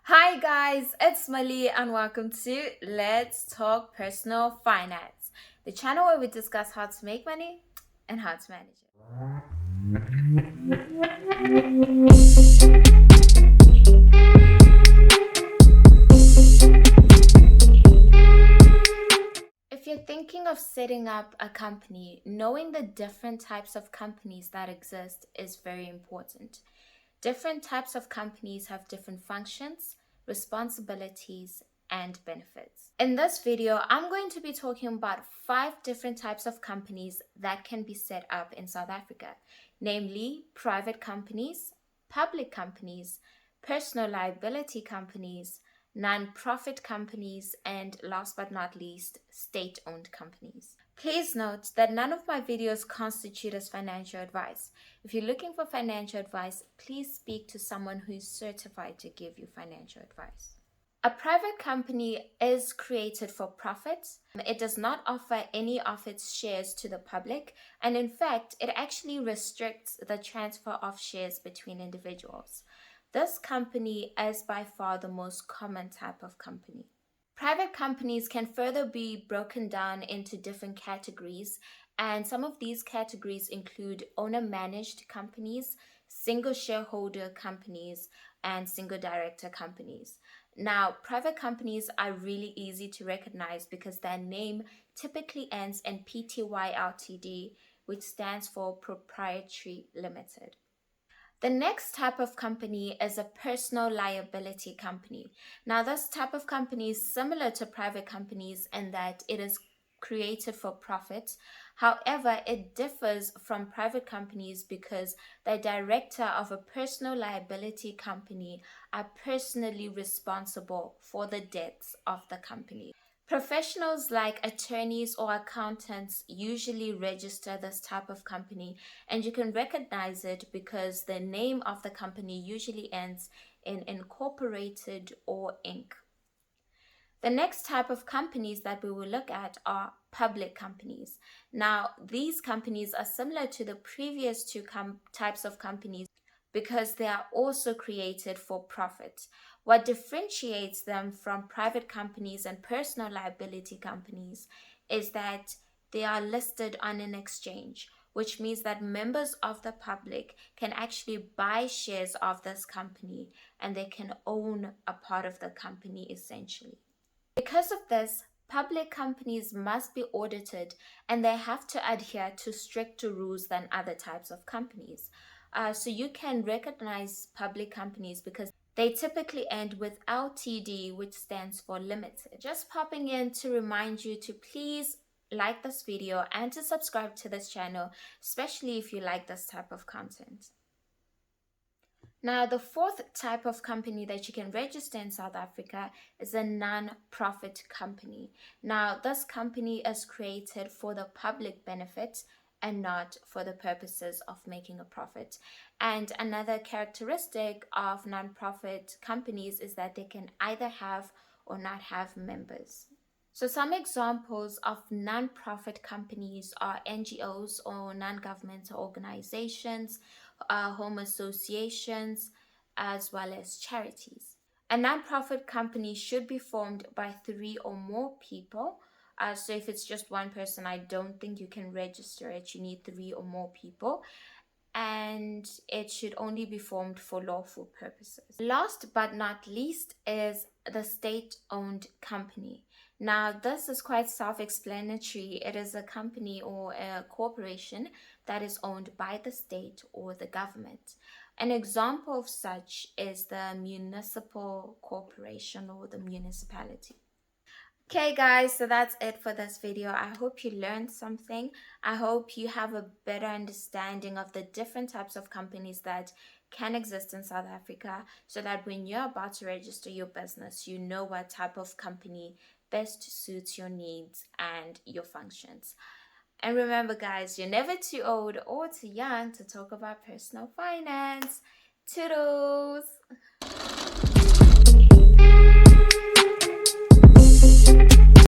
Hi guys, it's Mali and welcome to Let's Talk Personal Finance, the channel where we discuss how to make money and how to manage it. If you're thinking of setting up a company, knowing the different types of companies that exist is very important. Different types of companies have different functions, responsibilities, and benefits. In this video, I'm going to be talking about 5 different types of companies that can be set up in South Africa, namely private companies, public companies, personal liability companies, non-profit companies, and last but not least, state-owned companies. Please note that none of my videos constitute as financial advice. If you're looking for financial advice, please speak to someone who is certified to give you financial advice. A private company is created for profit. It does not offer any of its shares to the public, and in fact, it actually restricts the transfer of shares between individuals. This company is by far the most common type of company. Private companies can further be broken down into different categories, and some of these categories include owner-managed companies, single shareholder companies, and single director companies. Now, private companies are really easy to recognize because their name typically ends in Pty Ltd, which stands for Proprietary Limited. The next type of company is a personal liability company. Now, this type of company is similar to private companies in that it is created for profit. However, it differs from private companies because the director of a personal liability company are personally responsible for the debts of the company. Professionals like attorneys or accountants usually register this type of company, and you can recognize it because the name of the company usually ends in incorporated or Inc. The next type of companies that we will look at are public companies. Now, these companies are similar to the previous two types of companies because they are also created for profit. What differentiates them from private companies and personal liability companies is that they are listed on an exchange, which means that members of the public can actually buy shares of this company and they can own a part of the company essentially. Because of this, public companies must be audited and they have to adhere to stricter rules than other types of companies. So you can recognize public companies because they typically end with Ltd, which stands for limited. Just popping in to remind you to please like this video and to subscribe to this channel, especially if you like this type of content. Now, the fourth type of company that you can register in South Africa is a non-profit company. Now, this company is created for the public benefit and not for the purposes of making a profit. And another characteristic of non-profit companies is that they can either have or not have members. So some examples of non-profit companies are NGOs or non-governmental organizations, home associations, as well as charities. A non-profit company should be formed by 3 or more people. So if it's just one person, I don't think you can register it. You need 3 or more people. And it should only be formed for lawful purposes. Last but not least is the state-owned company. Now, this is quite self-explanatory. It is a company or a corporation that is owned by the state or the government. An example of such is the municipal corporation or the municipality. Okay guys, so that's it for this video. I hope you learned something. I hope you have a better understanding of the different types of companies that can exist in South Africa so that when you're about to register your business, you know what type of company best suits your needs and your functions. And remember guys, you're never too old or too young to talk about personal finance. Toodles!